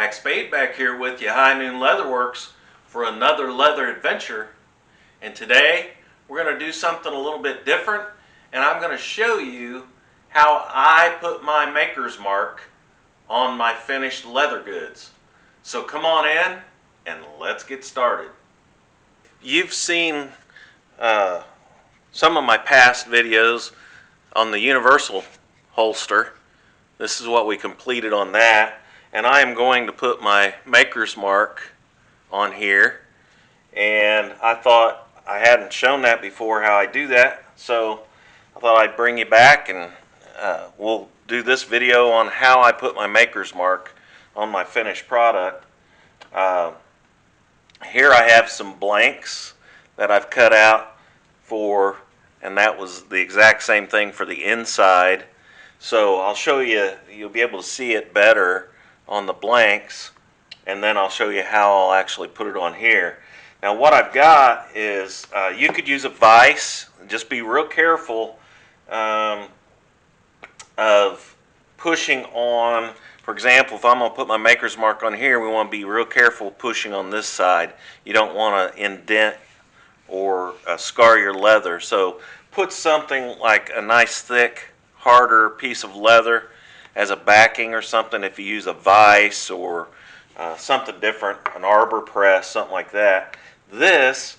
Mac Spade back here with you, High Noon Leatherworks, for another leather adventure. And today we're going to do something a little bit different, and I'm going to show you how I put my maker's mark on my finished leather goods. So come on in and let's get started. You've seen some of my past videos on the universal holster. This is what we completed on that, and I am going to put my maker's mark on here, and I thought I hadn't shown that before, how I do that, so I thought I'd bring you back and we'll do this video on how I put my maker's mark on my finished product. Here I have some blanks that I've cut out for, and that was the exact same thing for the inside. So I'll show you, you'll be able to see it better on the blanks, and then I'll show you how I'll actually put it on here. Now what I've got is, you could use a vise. Just be real careful of pushing on. For example, if I'm going to put my maker's mark on here, we want to be real careful pushing on this side. You don't want to indent or scar your leather. So put something like a nice thick, harder piece of leather as a backing or something. If you use a vise or something different, an arbor press, something like that. This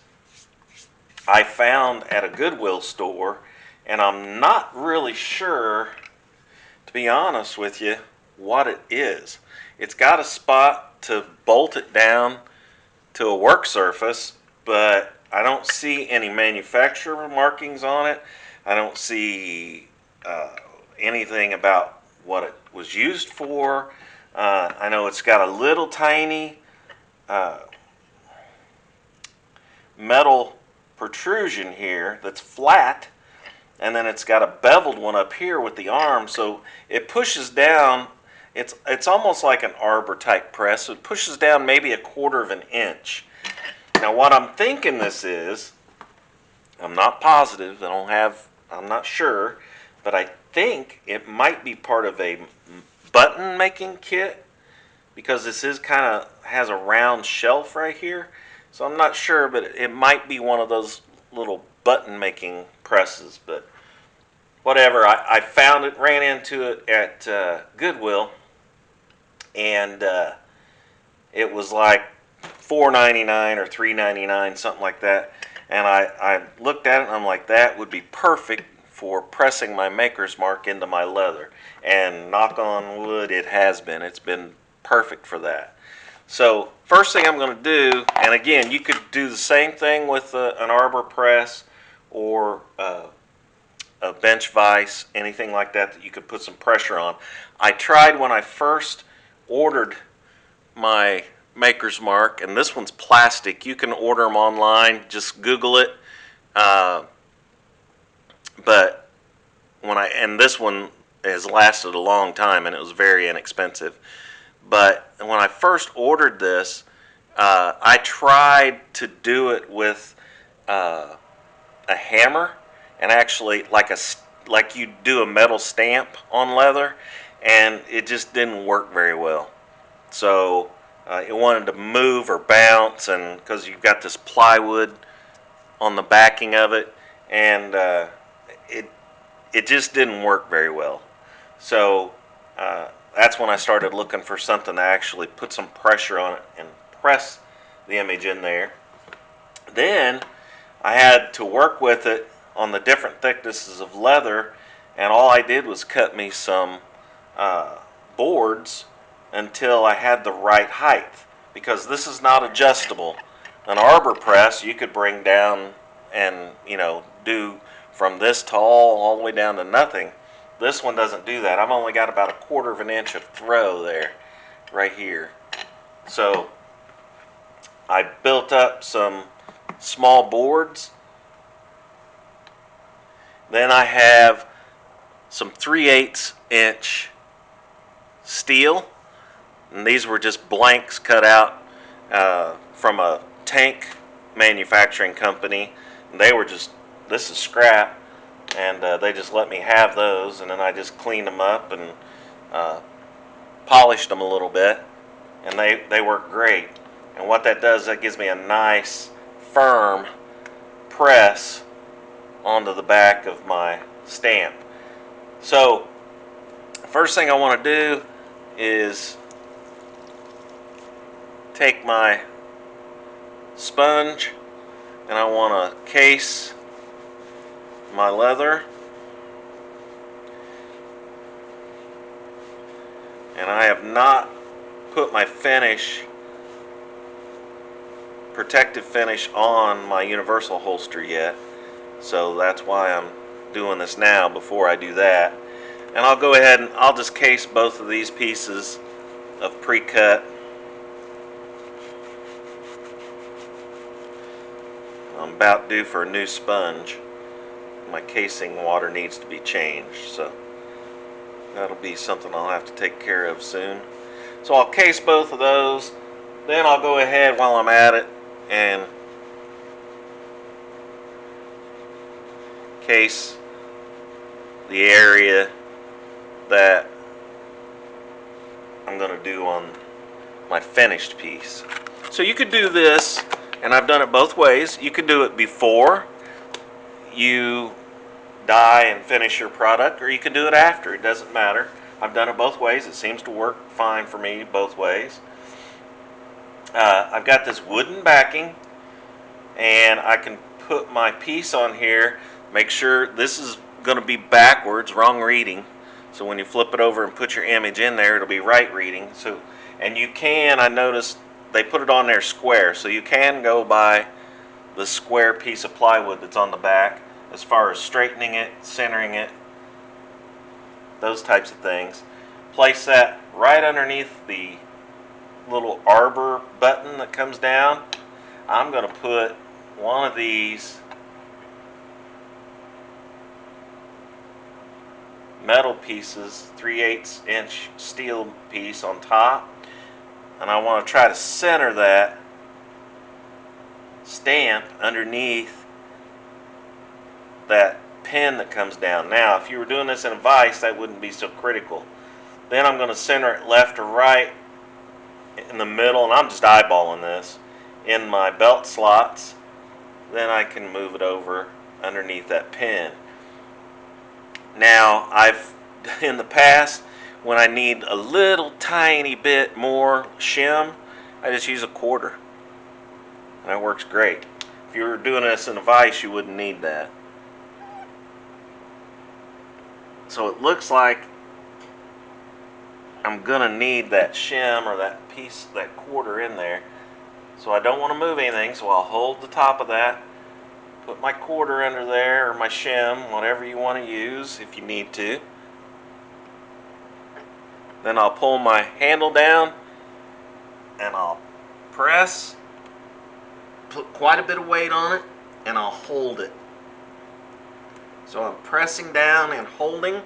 I found at a Goodwill store, and I'm not really sure, to be honest with you, what it is. It's got a spot to bolt it down to a work surface, but I don't see any manufacturer markings on it. I don't see anything about what it was used for. I know it's got a little tiny metal protrusion here that's flat, and then it's got a beveled one up here with the arm, so it pushes down. It's almost like an arbor type press, so it pushes down maybe 1/4 of an inch. Now what I'm thinking this is, I'm not positive, I'm not sure, but I think it might be part of a button making kit, because this is has a round shelf right here. So I'm not sure, but it might be one of those little button making presses, but whatever. I found it, ran into it at Goodwill, and it was like $4.99 or $3.99, something like that. And I looked at it and I'm like, that would be perfect for pressing my maker's mark into my leather. And knock on wood, it has been. It's been perfect for that. So first thing I'm going to do, and again, you could do the same thing with an arbor press or a bench vise, anything like that that you could put some pressure on. I tried when I first ordered my maker's mark, and this one's plastic. You can order them online, just Google it. But and this one has lasted a long time, and it was very inexpensive. But when I first ordered this, I tried to do it with a hammer, and actually like you do a metal stamp on leather, and it just didn't work very well. So it wanted to move or bounce, and because you've got this plywood on the backing of it, and it just didn't work very well. So that's when I started looking for something to actually put some pressure on it and press the image in there. Then I had to work with it on the different thicknesses of leather, and all I did was cut me some boards until I had the right height, because this is not adjustable. An arbor press you could bring down and do from this tall all the way down to nothing. This one doesn't do that. I've only got about 1/4 of an inch of throw there, right here. So I built up some small boards. Then I have some 3/8 inch steel, and these were just blanks cut out from a tank manufacturing company. And they were just, this is scrap, and they just let me have those, and then I just cleaned them up and polished them a little bit, and they work great. And what that does, that gives me a nice firm press onto the back of my stamp. So first thing I want to do is take my sponge and I want to case my leather, and I have not put my protective finish on my universal holster yet, so that's why I'm doing this now before I do that. And I'll go ahead and I'll just case both of these pieces of pre-cut. I'm about due for a new sponge. My casing water needs to be changed, so that'll be something I'll have to take care of soon. So I'll case both of those, then I'll go ahead while I'm at it and case the area that I'm going to do on my finished piece. So you could do this, and I've done it both ways. You could do it before you dye and finish your product, or you can do it after. It doesn't matter. I've done it both ways. It seems to work fine for me both ways. I've got this wooden backing, and I can put my piece on here. Make sure this is going to be backwards, wrong reading. So when you flip it over and put your image in there, it'll be right reading. So, and you can, I noticed they put it on there square, so you can go by the square piece of plywood that's on the back as far as straightening it, centering it, those types of things. Place that right underneath the little arbor button that comes down. I'm going to put one of these metal pieces, 3/8 inch steel piece on top, and I want to try to center that stamp underneath that pin that comes down. Now, if you were doing this in a vise, that wouldn't be so critical. Then I'm going to center it left or right in the middle, and I'm just eyeballing this in my belt slots. Then I can move it over underneath that pin. Now, I've in the past, when I need a little tiny bit more shim, I just use a quarter, and that works great. If you were doing this in a vise, you wouldn't need that. So it looks like I'm gonna need that shim or that piece, that quarter in there. So I don't want to move anything, so I'll hold the top of that, put my quarter under there, or my shim, whatever you want to use if you need to. Then I'll pull my handle down and I'll press, put quite a bit of weight on it, and I'll hold it. So I'm pressing down and holding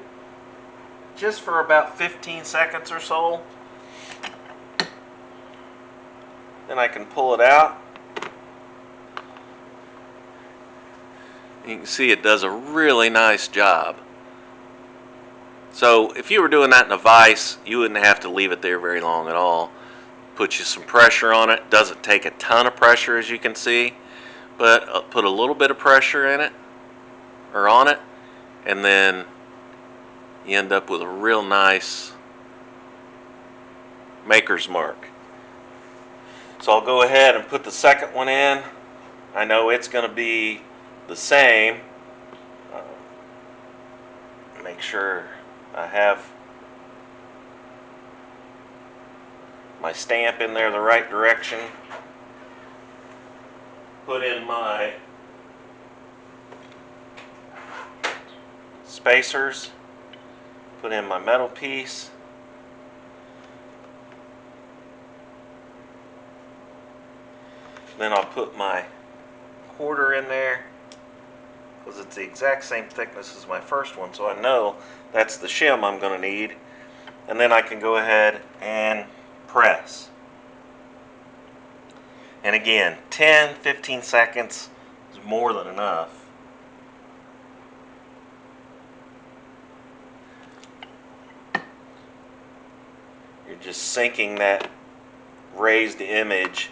just for about 15 seconds or so. Then I can pull it out. You can see it does a really nice job. So if you were doing that in a vise, you wouldn't have to leave it there very long at all. Put you some pressure on it. Doesn't take a ton of pressure, as you can see, but put a little bit of pressure in it or on it, and then you end up with a real nice maker's mark. So I'll go ahead and put the second one in. I know it's going to be the same. Make sure I have my stamp in there the right direction. Put in my spacers. Put in my metal piece. Then I'll put my quarter in there, because it's the exact same thickness as my first one, so I know that's the shim I'm going to need. And then I can go ahead and press. And again, 10-15 seconds is more than enough. You're just sinking that raised image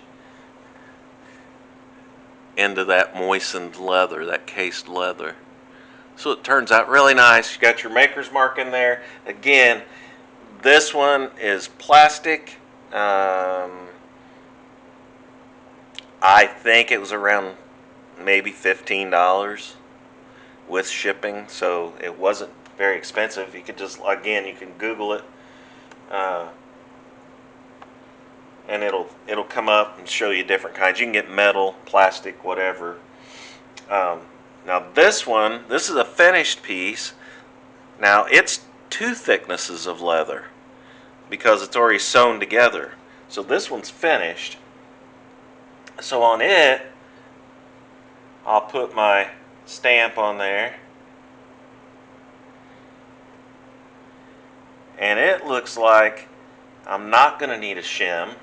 into that moistened leather, that cased leather. So it turns out really nice. You got your maker's mark in there. Again, this one is plastic. I think it was around maybe $15 with shipping, so it wasn't very expensive. You could just, again, you can Google it, and it'll come up and show you different kinds. You can get metal, plastic, whatever. Now this one, this is a finished piece. Now it's two thicknesses of leather because it's already sewn together. So this one's finished. So on it, I'll put my stamp on there. And it looks like I'm not going to need a shim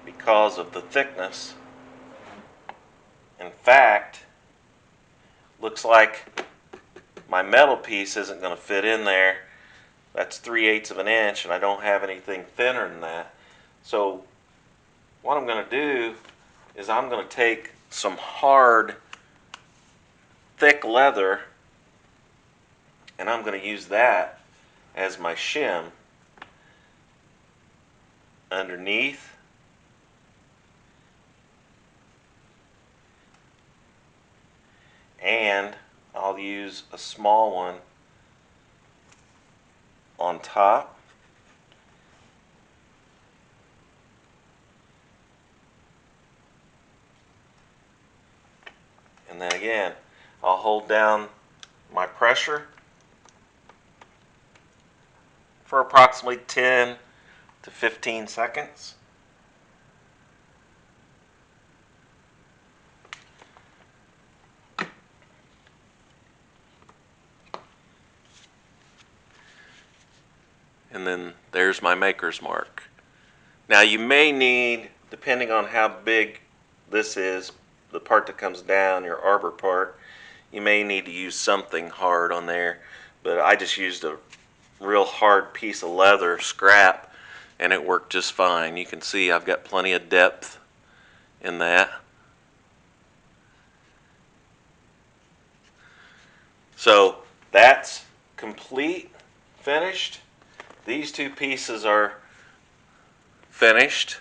because of the thickness. In fact, looks like my metal piece isn't going to fit in there. That's 3/8 of an inch, and I don't have anything thinner than that. So what I'm going to do is I'm going to take some hard, thick leather, and I'm going to use that as my shim underneath. And I'll use a small one on top. And then again, I'll hold down my pressure for approximately 10 to 15 seconds. And then there's my maker's mark. Now you may need, depending on how big this is, the part that comes down, your arbor part, you may need to use something hard on there, but I just used a real hard piece of leather, scrap, and it worked just fine. You can see I've got plenty of depth in that. So that's complete, finished. These two pieces are finished.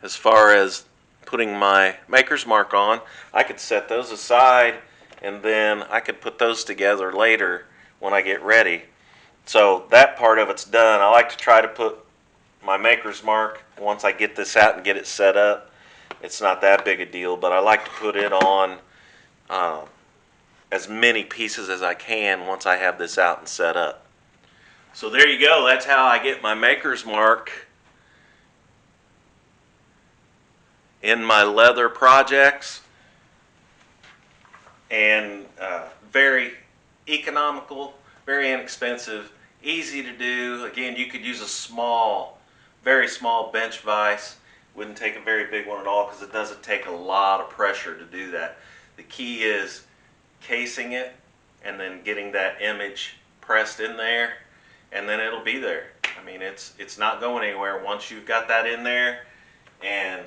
As far as putting my maker's mark on, I could set those aside and then I could put those together later when I get ready. So that part of it's done. I like to try to put my maker's mark once I get this out and get it set up. It's not that big a deal, but I like to put it on as many pieces as I can once I have this out and set up. So there you go. That's how I get my maker's mark in my leather projects. And very economical, very inexpensive, easy to do. Again, you could use a small, very small bench vise. Wouldn't take a very big one at all because it doesn't take a lot of pressure to do that. The key is casing it and then getting that image pressed in there, and then it'll be there. I mean, it's not going anywhere once you've got that in there and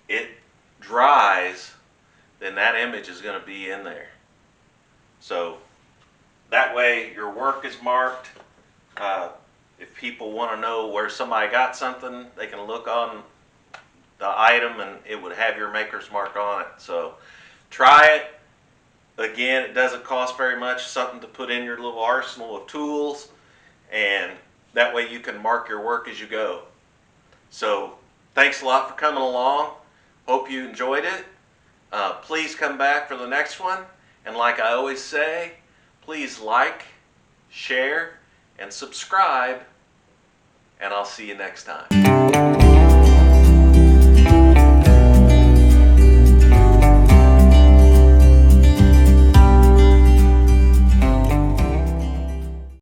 it dries, then that image is going to be in there. So that way your work is marked. If people want to know where somebody got something, they can look on the item and it would have your maker's mark on it. So try it. Again, it doesn't cost very much, something to put in your little arsenal of tools, and that way you can mark your work as you go. So thanks a lot for coming along. Hope you enjoyed it. Please come back for the next one. And like I always say, please like, share, and subscribe. And I'll see you next time.